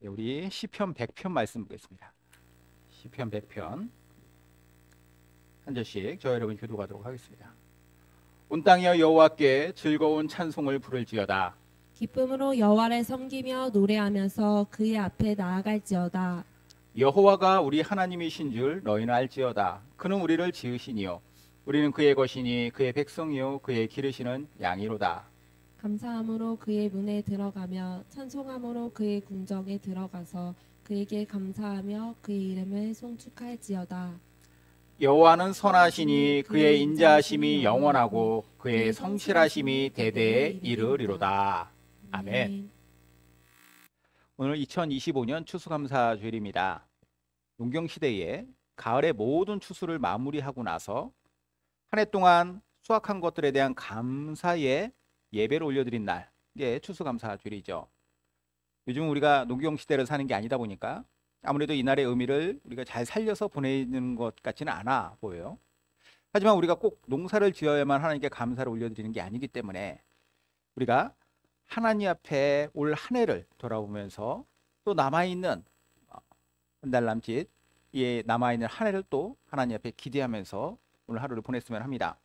우리 시편 100편 말씀 보겠습니다. 시편 100편 한 절씩 저 여러분 교독하도록 하겠습니다. 온 땅이여 여호와께 즐거운 찬송을 부를지어다. 기쁨으로 여호와를 섬기며 노래하면서 그의 앞에 나아갈지어다. 여호와가 우리 하나님이신 줄 너희는 알지어다. 그는 우리를 지으시니요 우리는 그의 것이니 그의 백성이요 그의 기르시는 양이로다. 감사함으로 그의 문에 들어가며 찬송함으로 그의 궁정에 들어가서 그에게 감사하며 그의 이름을 송축할지어다. 여호와는 선하시니 그의 인자하심이 영원하고 그의 성실하심이 대대에 이르리로다. 아멘. 오늘 2025년 추수감사 주일입니다. 농경시대에 가을의 모든 추수를 마무리하고 나서 한 해 동안 수확한 것들에 대한 감사의 예배를 올려드린 날, 이게 추수감사 주일이죠. 요즘 우리가 농경시대를 사는 게 아니다 보니까 아무래도 이날의 의미를 우리가 잘 살려서 보내는 것 같지는 않아 보여요. 하지만 우리가 꼭 농사를 지어야만 하나님께 감사를 올려드리는 게 아니기 때문에 우리가 하나님 앞에 올 한 해를 돌아보면서 또 남아있는 한 달 남짓 남아있는 한 해를 또 하나님 앞에 기대하면서 오늘 하루를 보냈으면 합니다.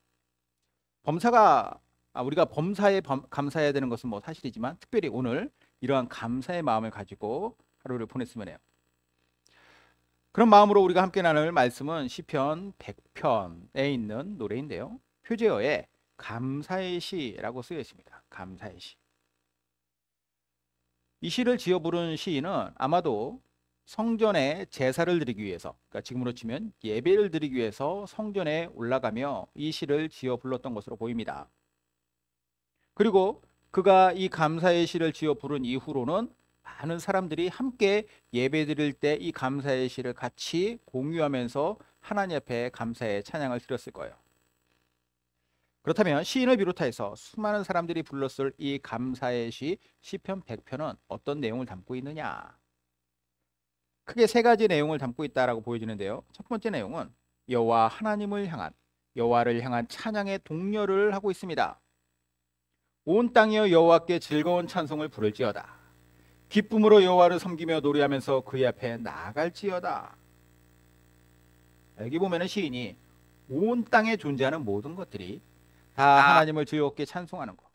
우리가 범사에 감사해야 되는 것은 뭐 사실이지만 특별히 오늘 이러한 감사의 마음을 가지고 하루를 보냈으면 해요. 그런 마음으로 우리가 함께 나눌 말씀은 시편 100편에 있는 노래인데요. 표제어에 감사의 시라고 쓰여 있습니다. 감사의 시. 이 시를 지어 부른 시인은 아마도 성전에 제사를 드리기 위해서, 그러니까 지금으로 치면 예배를 드리기 위해서 성전에 올라가며 이 시를 지어 불렀던 것으로 보입니다. 그리고 그가 이 감사의 시를 지어 부른 이후로는 많은 사람들이 함께 예배 드릴 때 이 감사의 시를 같이 공유하면서 하나님 앞에 감사의 찬양을 드렸을 거예요. 그렇다면 시인을 비롯해서 수많은 사람들이 불렀을 이 감사의 시 시편 100편은 어떤 내용을 담고 있느냐? 크게 세 가지 내용을 담고 있다라고 보여지는데요. 첫 번째 내용은 여호와를 향한 찬양의 독려를 하고 있습니다. 온 땅이여 여호와께 즐거운 찬송을 부를지어다. 기쁨으로 여호와를 섬기며 노래하면서 그의 앞에 나아갈지어다. 여기 보면은 시인이 온 땅에 존재하는 모든 것들이 다 하나님을 즐겁게 찬송하는 것,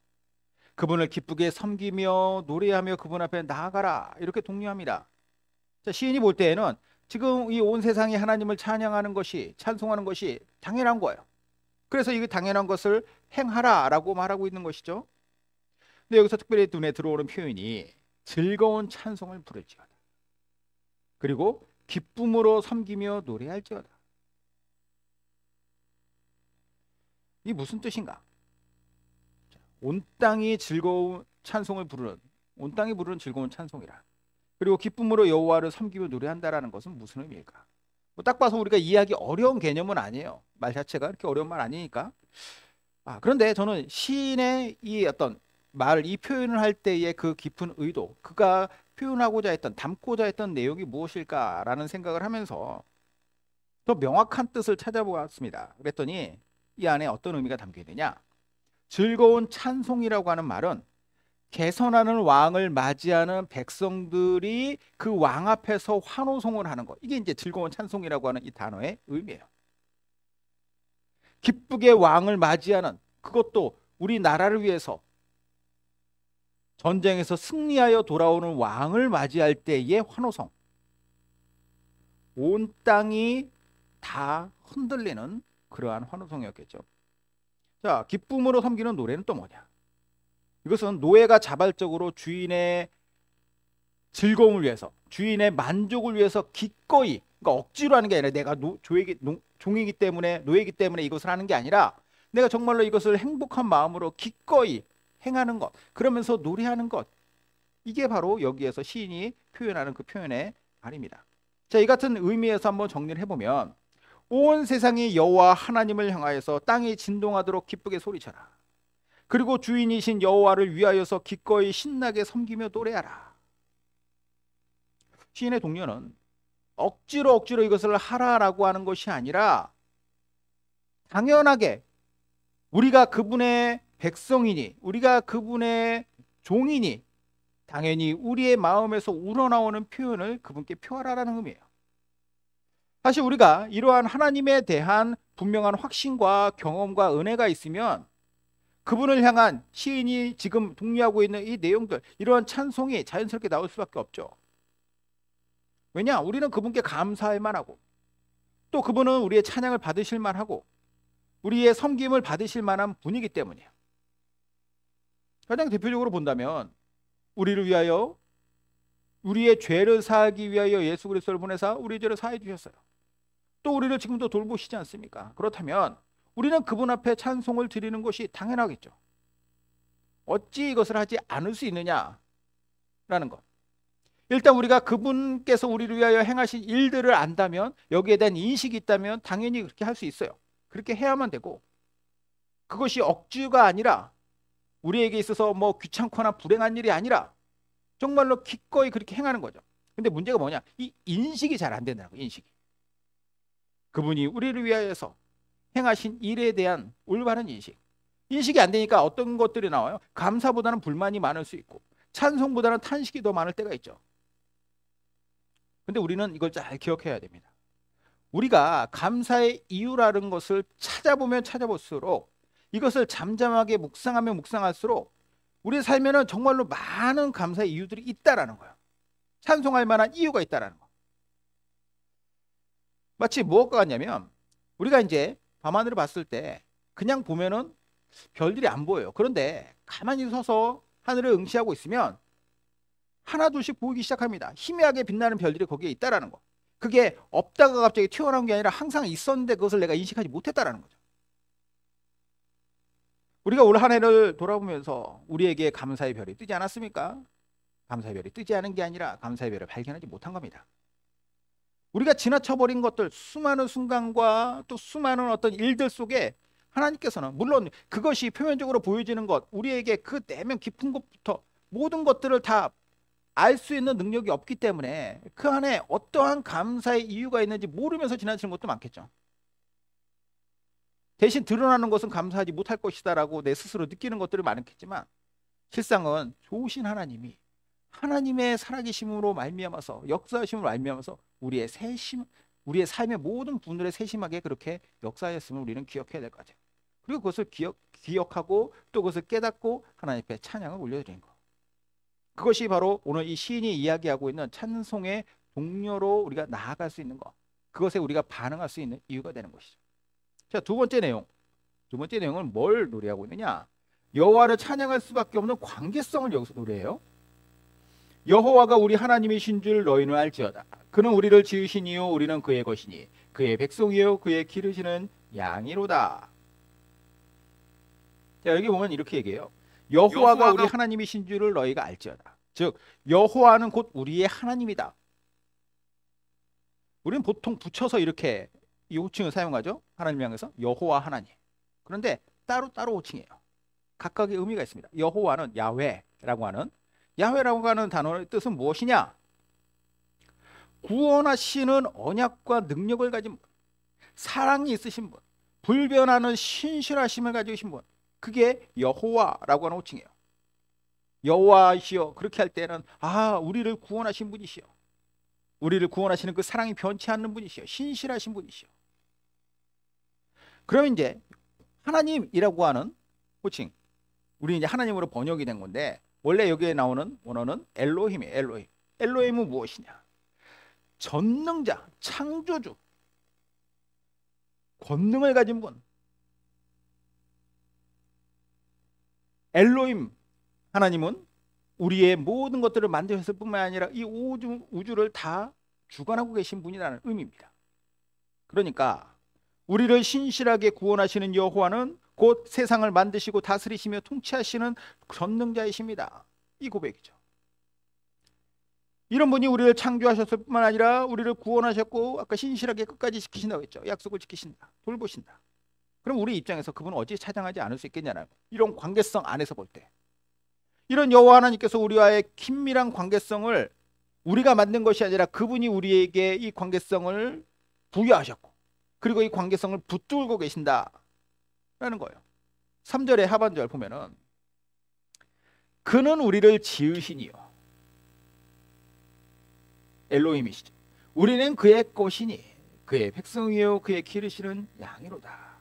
그분을 기쁘게 섬기며 노래하며 그분 앞에 나아가라, 이렇게 독려합니다. 자, 시인이 볼 때에는 지금 이 온 세상이 하나님을 찬양하는 것이, 찬송하는 것이 당연한 거예요. 그래서 이 당연한 것을 행하라라고 말하고 있는 것이죠. 근데 여기서 특별히 눈에 들어오는 표현이 즐거운 찬송을 부를지어다. 그리고 기쁨으로 섬기며 노래할지어다. 이게 무슨 뜻인가? 온 땅이 즐거운 찬송을 부르는, 온 땅이 부르는 즐거운 찬송이라. 그리고 기쁨으로 여호와를 섬기며 노래한다라는 것은 무슨 의미일까? 딱 봐서 우리가 이해하기 어려운 개념은 아니에요. 말 자체가 그렇게 어려운 말 아니니까. 그런데 저는 시인의 이 어떤 이 표현을 할 때의 그 깊은 의도, 그가 표현하고자 했던, 담고자 했던 내용이 무엇일까라는 생각을 하면서 더 명확한 뜻을 찾아보았습니다. 그랬더니 이 안에 어떤 의미가 담겨 있느냐? 즐거운 찬송이라고 하는 말은 개선하는 왕을 맞이하는 백성들이 그 왕 앞에서 환호성을 하는 것, 이게 이제 즐거운 찬송이라고 하는 이 단어의 의미예요. 기쁘게 왕을 맞이하는, 그것도 우리나라를 위해서 전쟁에서 승리하여 돌아오는 왕을 맞이할 때의 환호성. 온 땅이 다 흔들리는 그러한 환호성이었겠죠. 자, 기쁨으로 섬기는 노래는 또 뭐냐? 이것은 노예가 자발적으로 주인의 즐거움을 위해서, 주인의 만족을 위해서 기꺼이, 그러니까 억지로 하는 게 아니라 내가 종이기 때문에, 노예이기 때문에 이것을 하는 게 아니라 내가 정말로 이것을 행복한 마음으로 기꺼이 행하는 것, 그러면서 노래하는 것, 이게 바로 여기에서 시인이 표현하는 그 표현의 말입니다. 자, 이 같은 의미에서 한번 정리를 해보면 온 세상이 여호와 하나님을 향하여서 땅이 진동하도록 기쁘게 소리쳐라. 그리고 주인이신 여호와를 위하여서 기꺼이 신나게 섬기며 노래하라. 시인의 독려는 억지로 이것을 하라라고 하는 것이 아니라 당연하게 우리가 그분의 백성이니, 우리가 그분의 종이니 당연히 우리의 마음에서 우러나오는 표현을 그분께 표하라라는 의미예요. 사실 우리가 이러한 하나님에 대한 분명한 확신과 경험과 은혜가 있으면 그분을 향한 시인이 지금 독려하고 있는 이 내용들, 이러한 찬송이 자연스럽게 나올 수밖에 없죠. 왜냐? 우리는 그분께 감사할 만하고, 또 그분은 우리의 찬양을 받으실 만하고, 우리의 섬김을 받으실 만한 분이기 때문이에요. 가장 대표적으로 본다면 우리를 위하여, 우리의 죄를 사하기 위하여 예수 그리스도를 보내사 우리의 죄를 사해 주셨어요. 또 우리를 지금도 돌보시지 않습니까? 그렇다면 우리는 그분 앞에 찬송을 드리는 것이 당연하겠죠. 어찌 이것을 하지 않을 수 있느냐라는 것. 일단 우리가 그분께서 우리를 위하여 행하신 일들을 안다면, 여기에 대한 인식이 있다면 당연히 그렇게 할 수 있어요. 그렇게 해야만 되고, 그것이 억지가 아니라, 우리에게 있어서 뭐 귀찮거나 불행한 일이 아니라 정말로 기꺼이 그렇게 행하는 거죠. 근데 문제가 뭐냐? 이 인식이 잘 안 된다는 거예요. 인식이. 그분이 우리를 위하여서 행하신 일에 대한 올바른 인식. 인식이 안 되니까 어떤 것들이 나와요? 감사보다는 불만이 많을 수 있고, 찬송보다는 탄식이 더 많을 때가 있죠. 근데 우리는 이걸 잘 기억해야 됩니다. 우리가 감사의 이유라는 것을 찾아보면 찾아볼수록, 이것을 잠잠하게 묵상하면 묵상할수록 우리 삶에는 정말로 많은 감사의 이유들이 있다라는 거예요. 찬송할 만한 이유가 있다라는 거. 마치 무엇과 같냐면, 우리가 이제 밤하늘을 봤을 때 그냥 보면은 별들이 안 보여요. 그런데 가만히 서서 하늘을 응시하고 있으면 하나 둘씩 보이기 시작합니다. 희미하게 빛나는 별들이 거기에 있다라는 거. 그게 없다가 갑자기 튀어나온 게 아니라 항상 있었는데 그것을 내가 인식하지 못했다라는 거죠. 우리가 올 한 해를 돌아보면서 우리에게 감사의 별이 뜨지 않았습니까? 감사의 별이 뜨지 않은 게 아니라 감사의 별을 발견하지 못한 겁니다. 우리가 지나쳐버린 것들, 수많은 순간과 또 수많은 어떤 일들 속에 하나님께서는, 물론 그것이 표면적으로 보여지는 것, 우리에게 그 내면 깊은 것부터 모든 것들을 다 알 수 있는 능력이 없기 때문에 그 안에 어떠한 감사의 이유가 있는지 모르면서 지나치는 것도 많겠죠. 대신 드러나는 것은 감사하지 못할 것이다라고 내 스스로 느끼는 것들이 많겠지만, 실상은 좋으신 하나님이 하나님의 살아계심으로 말미암아서, 역사하심으로 말미암아서 우리의 삶의 모든 분들의 세심하게 그렇게 역사하였음을 우리는 기억해야 될 것 같아요. 그리고 그것을 기억하고 또 그것을 깨닫고 하나님 앞에 찬양을 올려드리는 것. 그것이 바로 오늘 이 시인이 이야기하고 있는 찬송의 동료로 우리가 나아갈 수 있는 것, 그것에 우리가 반응할 수 있는 이유가 되는 것이죠. 자, 두 번째 내용은 뭘 노래하고 있느냐? 여호와를 찬양할 수밖에 없는 관계성을 여기서 노래해요. 여호와가 우리 하나님이신 줄 너희는 알지어다. 그는 우리를 지으시니요 우리는 그의 것이니 그의 백성이요 그의 기르시는 양이로다. 자, 여기 보면 이렇게 얘기해요. 여호와가 우리 하나님이신 줄을 너희가 알지어다. 즉 여호와는 곧 우리의 하나님이다. 우리는 보통 붙여서 이렇게 이 호칭을 사용하죠. 하나님 향해서 여호와 하나님. 그런데 따로 호칭이에요. 각각의 의미가 있습니다. 여호와는 야훼라고 하는 단어의 뜻은 무엇이냐? 구원하시는 언약과 능력을 가진 분, 사랑이 있으신 분, 불변하는 신실하심을 가지신 분, 그게 여호와라고 하는 호칭이에요. 여호와시여, 그렇게 할 때는 우리를 구원하신 분이시여, 우리를 구원하시는 그 사랑이 변치 않는 분이시여, 신실하신 분이시여. 그러면 이제 하나님이라고 하는 호칭, 우리 이제 하나님으로 번역이 된 건데, 원래 여기에 나오는 원어는 엘로힘이에요. 엘로힘은 무엇이냐? 전능자, 창조주, 권능을 가진 분. 엘로힘 하나님은 우리의 모든 것들을 만드셨을 뿐만 아니라 이 우주를 다 주관하고 계신 분이라는 의미입니다. 그러니까 우리를 신실하게 구원하시는 여호와는 곧 세상을 만드시고 다스리시며 통치하시는 전능자이십니다. 이 고백이죠. 이런 분이 우리를 창조하셨을 뿐만 아니라 우리를 구원하셨고, 아까 신실하게 끝까지 지키신다고 했죠. 약속을 지키신다, 돌보신다. 그럼 우리 입장에서 그분은 어찌 찬양하지 않을 수 있겠냐는, 이런 관계성 안에서 볼 때, 이런 여호와 하나님께서 우리와의 긴밀한 관계성을 우리가 만든 것이 아니라 그분이 우리에게 이 관계성을 부여하셨고, 그리고 이 관계성을 붙들고 계신다라는 거예요. 3절의 하반절 보면은 그는 우리를 지으시니요. 엘로힘이시죠. 우리는 그의 것이니 그의 백성이요 그의 기르시는 양이로다.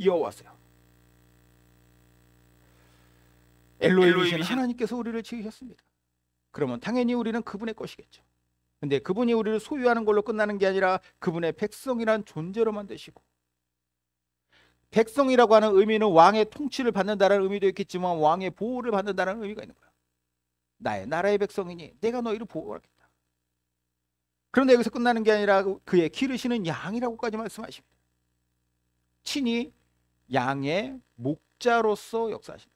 여호와세요. 엘로힘이신 하나님께서 우리를 지으셨습니다. 그러면 당연히 우리는 그분의 것이겠죠. 근데 그분이 우리를 소유하는 걸로 끝나는 게 아니라 그분의 백성이란 존재로 만드시고, 백성이라고 하는 의미는 왕의 통치를 받는다는 의미도 있겠지만 왕의 보호를 받는다는 의미가 있는 거예요. 나의 나라의 백성이니 내가 너희를 보호하겠다. 그런데 여기서 끝나는 게 아니라 그의 기르시는 양이라고까지 말씀하십니다. 친히 양의 목자로서 역사하신다.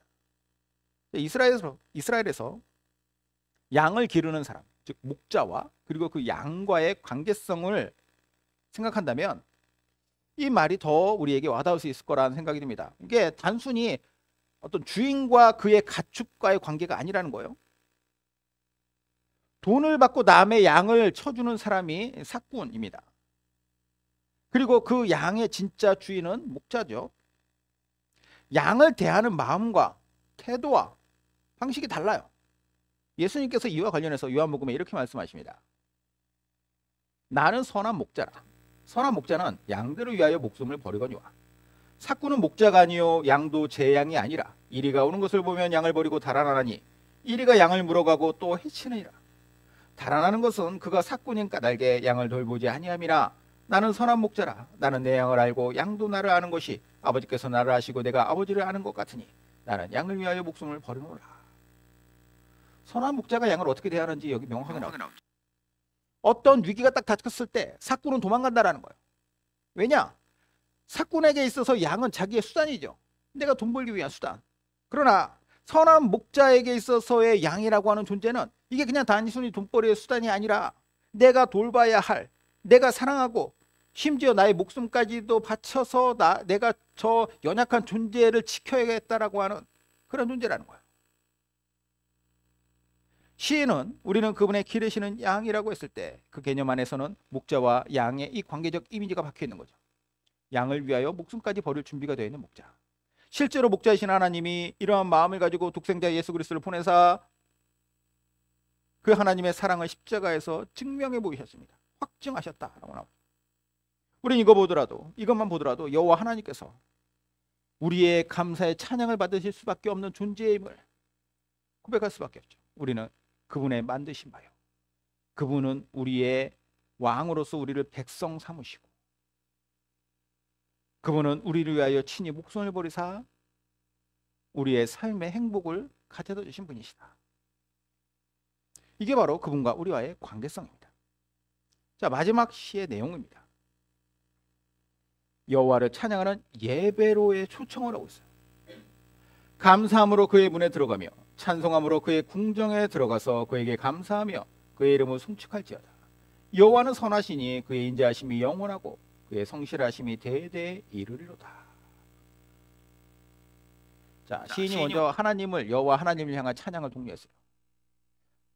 이스라엘에서 양을 기르는 사람, 즉 목자와 그리고 그 양과의 관계성을 생각한다면 이 말이 더 우리에게 와닿을 수 있을 거라는 생각이 듭니다. 이게 단순히 어떤 주인과 그의 가축과의 관계가 아니라는 거예요. 돈을 받고 남의 양을 쳐주는 사람이 삭군입니다. 그리고 그 양의 진짜 주인은 목자죠. 양을 대하는 마음과 태도와 방식이 달라요. 예수님께서 이와 관련해서 요한복음에 이렇게 말씀하십니다. 나는 선한 목자라. 선한 목자는 양들을 위하여 목숨을 버리거니와 삭군은 목자가 아니요 양도 제 양이 아니라 이리가 오는 것을 보면 양을 버리고 달아나니 이리가 양을 물어가고 또 해치느니라. 달아나는 것은 그가 삭군인 까닭에 양을 돌보지 아니함이라. 나는 선한 목자라. 나는 내 양을 알고 양도 나를 아는 것이 아버지께서 나를 아시고 내가 아버지를 아는 것 같으니 나는 양을 위하여 목숨을 버리노라. 선한 목자가 양을 어떻게 대하는지 여기 명확하게 나옵니다. 어떤 위기가 딱 닥쳤을 때 삭군은 도망간다라는 거예요. 왜냐? 삭군에게 있어서 양은 자기의 수단이죠. 내가 돈 벌기 위한 수단. 그러나 선한 목자에게 있어서의 양이라고 하는 존재는 이게 그냥 단순히 돈벌이의 수단이 아니라 내가 돌봐야 할, 내가 사랑하고 심지어 나의 목숨까지도 바쳐서 내가 저 연약한 존재를 지켜야겠다라고 하는 그런 존재라는 거예요. 시인은 우리는 그분의 기르시는 양이라고 했을 때 그 개념 안에서는 목자와 양의 이 관계적 이미지가 박혀 있는 거죠. 양을 위하여 목숨까지 버릴 준비가 되어 있는 목자. 실제로 목자이신 하나님이 이러한 마음을 가지고 독생자 예수 그리스도를 보내사 그 하나님의 사랑을 십자가에서 증명해 보이셨습니다. 확증하셨다라고 나옵니다. 우리는 이것만 보더라도 여호와 하나님께서 우리의 감사의 찬양을 받으실 수밖에 없는 존재임을 고백할 수밖에 없죠. 우리는 그분의 만드신 바요. 그분은 우리의 왕으로서 우리를 백성 삼으시고 그분은 우리를 위하여 친히 목숨을 버리사 우리의 삶의 행복을 가져다 주신 분이시다. 이게 바로 그분과 우리와의 관계성입니다. 자, 마지막 시의 내용입니다. 여호와를 찬양하는 예배로의 초청을 하고 있어요. 감사함으로 그의 문에 들어가며 찬송함으로 그의 궁정에 들어가서 그에게 감사하며 그의 이름을 송축할지어다. 여호와는 선하시니 그의 인자하심이 영원하고 그의 성실하심이 대대에 이르리로다. 자, 시인이 먼저 여호와 하나님을 향한 찬양을 독려했어요.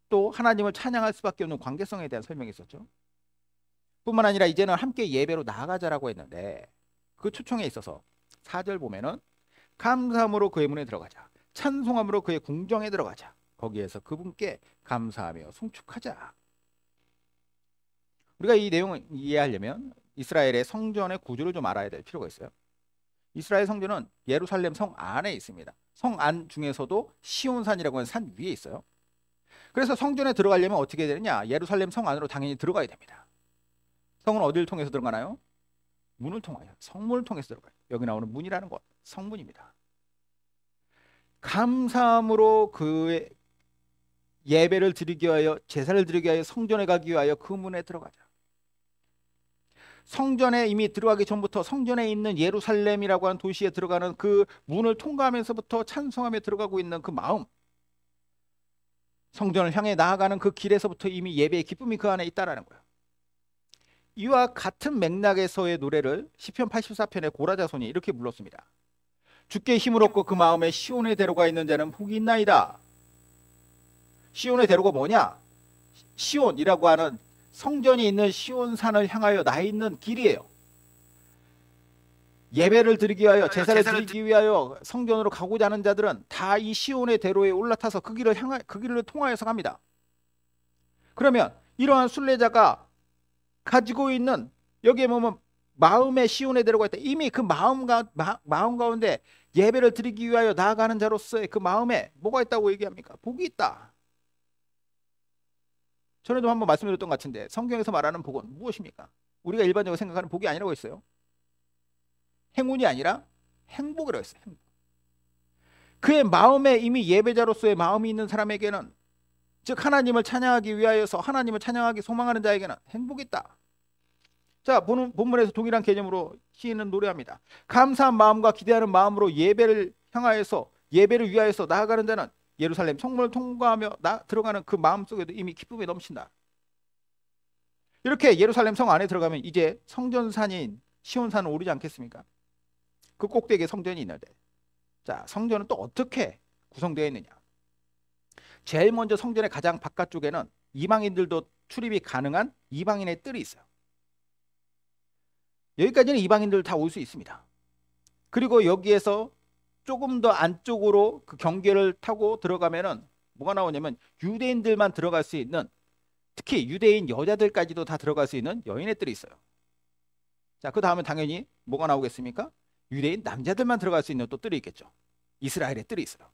또 하나님을 찬양할 수밖에 없는 관계성에 대한 설명이 있었죠. 뿐만 아니라 이제는 함께 예배로 나아가자라고 했는데 그 초청에 있어서 4절 보면은 감사함으로 그의 문에 들어가자, 찬송함으로 그의 궁정에 들어가자, 거기에서 그분께 감사하며 송축하자. 우리가 이 내용을 이해하려면 이스라엘의 성전의 구조를 좀 알아야 될 필요가 있어요. 이스라엘 성전은 예루살렘 성 안에 있습니다. 성 안 중에서도 시온산이라고 하는 산 위에 있어요. 그래서 성전에 들어가려면 어떻게 되느냐? 예루살렘 성 안으로 당연히 들어가야 됩니다. 성은 어디를 통해서 들어가나요? 문을 통하여, 성문을 통해서 들어가요. 여기 나오는 문이라는 것, 성문입니다. 감사함으로 그의 예배를 드리기 위하여, 제사를 드리기 위하여 성전에 가기 위하여 그 문에 들어가자. 성전에 이미 들어가기 전부터 성전에 있는 예루살렘이라고 하는 도시에 들어가는 그 문을 통과하면서부터 찬송하며 들어가고 있는 그 마음, 성전을 향해 나아가는 그 길에서부터 이미 예배의 기쁨이 그 안에 있다라는 거예요. 이와 같은 맥락에서의 노래를 시편 84편의 고라자손이 이렇게 불렀습니다. 주께 힘을 얻고 그 마음에 시온에 데려가 있는 자는 복이 있나이다. 시온의 데려가 뭐냐? 시온이라고 하는 성전이 있는 시온산을 향하여 나 있는 길이에요. 예배를 드리기 위하여, 제사를 드리기 위하여 성전으로 가고자 하는 자들은 다 이 시온의 대로에 올라타서 그 길을 통하여서 갑니다. 그러면 이러한 순례자가 가지고 있는 여기에 보면 마음의 시온에 데려가 있다. 이미 그 마음 가운데 예배를 드리기 위하여 나아가는 자로서의 그 마음에 뭐가 있다고 얘기합니까? 복이 있다. 전에도 한번 말씀드렸던 것 같은데 성경에서 말하는 복은 무엇입니까? 우리가 일반적으로 생각하는 복이 아니라고 했어요. 행운이 아니라 행복이라고 했어요. 행복. 그의 마음에 이미 예배자로서의 마음이 있는 사람에게는, 즉 하나님을 찬양하기 위하여서 하나님을 찬양하기 소망하는 자에게는 행복이 있다. 자, 본문에서 동일한 개념으로 시인은 노래합니다. 감사한 마음과 기대하는 마음으로 예배를 향하여서 예배를 위하여서 나아가는 자는 예루살렘 성문을 통과하며 들어가는 그 마음속에도 이미 기쁨이 넘친다. 이렇게 예루살렘 성 안에 들어가면 이제 성전산인 시온산을 오르지 않겠습니까? 그 꼭대기에 성전이 있는데, 자, 성전은 또 어떻게 구성되어 있느냐? 제일 먼저 성전의 가장 바깥쪽에는 이방인들도 출입이 가능한 이방인의 뜰이 있어요. 여기까지는 이방인들 다 올 수 있습니다. 그리고 여기에서 조금 더 안쪽으로 그 경계를 타고 들어가면은 뭐가 나오냐면 유대인들만 들어갈 수 있는, 특히 유대인 여자들까지도 다 들어갈 수 있는 여인의 뜰이 있어요. 자, 그 다음에 당연히 뭐가 나오겠습니까? 유대인 남자들만 들어갈 수 있는 또 뜰이 있겠죠. 이스라엘의 뜰이 있어요.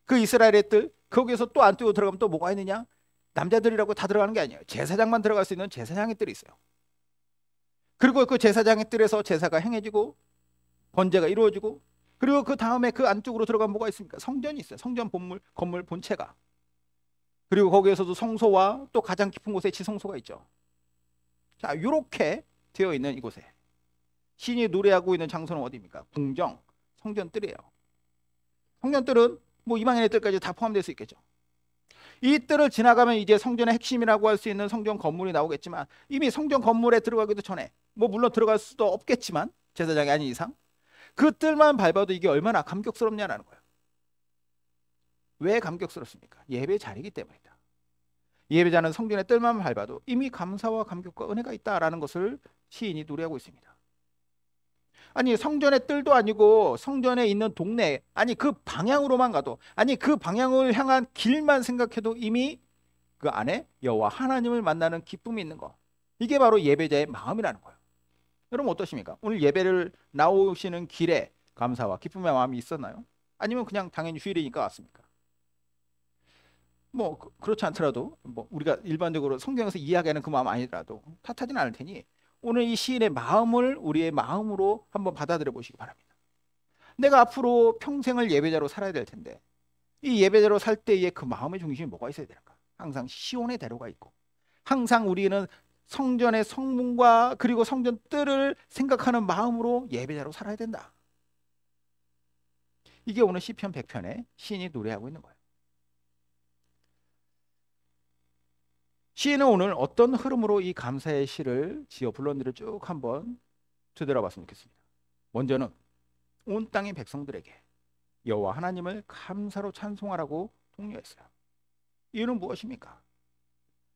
그 이스라엘의 뜰, 거기에서 또 안쪽으로 들어가면 또 뭐가 있느냐? 남자들이라고 다 들어가는 게 아니에요. 제사장만 들어갈 수 있는 제사장의 뜰이 있어요. 그리고 그 제사장의 뜰에서 제사가 행해지고 번제가 이루어지고, 그리고 그 다음에 그 안쪽으로 들어가면 뭐가 있습니까? 성전이 있어요. 성전 건물 본체가. 그리고 거기에서도 성소와 또 가장 깊은 곳에 지성소가 있죠. 자, 이렇게 되어 있는 이곳에 신이 노래하고 있는 장소는 어디입니까? 궁정, 성전 뜰이에요. 성전 뜰은 뭐 이방인의 뜰까지 다 포함될 수 있겠죠. 이 뜰을 지나가면 이제 성전의 핵심이라고 할 수 있는 성전 건물이 나오겠지만, 이미 성전 건물에 들어가기도 전에, 뭐 물론 들어갈 수도 없겠지만 제사장이 아닌 이상 그 뜰만 밟아도 이게 얼마나 감격스럽냐라는 거예요. 왜 감격스럽습니까? 예배 자리이기 때문이다. 예배자는 성전의 뜰만 밟아도 이미 감사와 감격과 은혜가 있다라는 것을 시인이 노래하고 있습니다. 아니, 성전의 뜰도 아니고 성전에 있는 동네, 아니 그 방향으로만 가도, 아니 그 방향을 향한 길만 생각해도 이미 그 안에 여호와 하나님을 만나는 기쁨이 있는 것, 이게 바로 예배자의 마음이라는 거예요. 여러분 어떠십니까? 오늘 예배를 나오시는 길에 감사와 기쁨의 마음이 있었나요? 아니면 그냥 당연히 휴일이니까 왔습니까? 뭐 그렇지 않더라도, 뭐 우리가 일반적으로 성경에서 이야기하는 그 마음 아니더라도 탓하지는 않을 테니 오늘 이 시인의 마음을 우리의 마음으로 한번 받아들여 보시기 바랍니다. 내가 앞으로 평생을 예배자로 살아야 될 텐데, 이 예배자로 살 때의 그 마음의 중심이 뭐가 있어야 될까? 항상 시온의 대로가 있고, 항상 우리는 성전의 성문과 그리고 성전 뜰을 생각하는 마음으로 예배자로 살아야 된다. 이게 오늘 시편 100편에 시인이 노래하고 있는 거예요. 시인은 오늘 어떤 흐름으로 이 감사의 시를 지어 불렀는지를 쭉 한번 되돌아봤으면 좋겠습니다. 먼저는 온 땅의 백성들에게 여호와 하나님을 감사로 찬송하라고 독려했어요. 이유는 무엇입니까?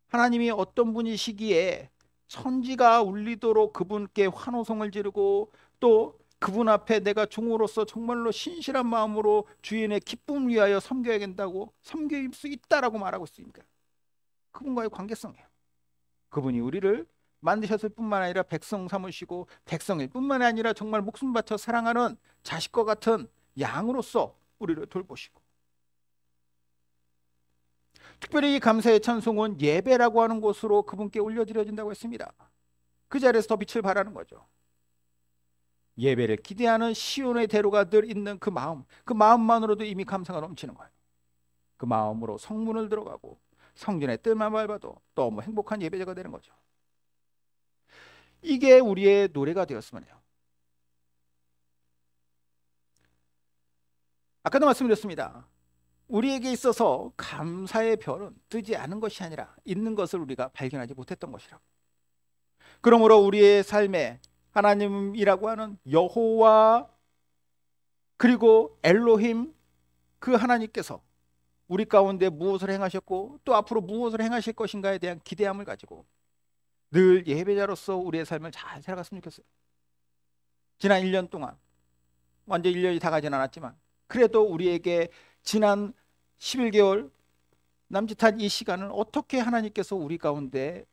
하나님이 어떤 분이시기에 천지가 울리도록 그분께 환호성을 지르고, 또 그분 앞에 내가 종으로서 정말로 신실한 마음으로 주인의 기쁨을 위하여 섬겨야 된다고, 섬길 수 있다라고 말하고 있습니까? 그분과의 관계성이에요. 그분이 우리를 만드셨을 뿐만 아니라 백성 삼으시고, 백성일 뿐만 아니라 정말 목숨 바쳐 사랑하는 자식과 같은 양으로서 우리를 돌보시고, 특별히 이 감사의 찬송은 예배라고 하는 곳으로 그분께 올려드려진다고 했습니다. 그 자리에서 더 빛을 발하는 거죠. 예배를 기대하는 시온의 대로가 늘 있는 그 마음, 그 마음만으로도 이미 감사가 넘치는 거예요. 그 마음으로 성문을 들어가고 성전의 뜰만 밟아도 너무 행복한 예배자가 되는 거죠. 이게 우리의 노래가 되었으면 해요. 아까도 말씀드렸습니다. 우리에게 있어서 감사의 별은 뜨지 않은 것이 아니라 있는 것을 우리가 발견하지 못했던 것이라고. 그러므로 우리의 삶에 하나님이라고 하는 여호와 그리고 엘로힘, 그 하나님께서 우리 가운데 무엇을 행하셨고 또 앞으로 무엇을 행하실 것인가에 대한 기대함을 가지고 늘 예배자로서 우리의 삶을 잘 살아갔으면 좋겠어요. 지난 1년 동안, 완전 1년이 다 가진 않았지만 그래도 우리에게 지난 11개월 남짓한 이 시간을 어떻게 하나님께서 우리 가운데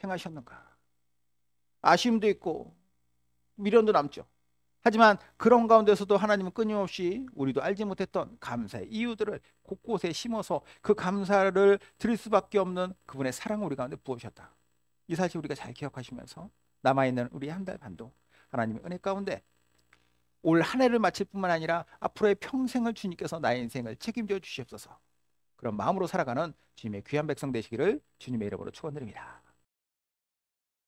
행하셨는가? 아쉬움도 있고 미련도 남죠. 하지만 그런 가운데서도 하나님은 끊임없이 우리도 알지 못했던 감사의 이유들을 곳곳에 심어서 그 감사를 드릴 수밖에 없는 그분의 사랑을 우리 가운데 부으셨다. 이 사실 우리가 잘 기억하시면서 남아있는 우리 한 달 반도 하나님의 은혜 가운데 올 한 해를 마칠 뿐만 아니라 앞으로의 평생을 주님께서 나의 인생을 책임져 주시옵소서. 그런 마음으로 살아가는 주님의 귀한 백성 되시기를 주님의 이름으로 축원드립니다.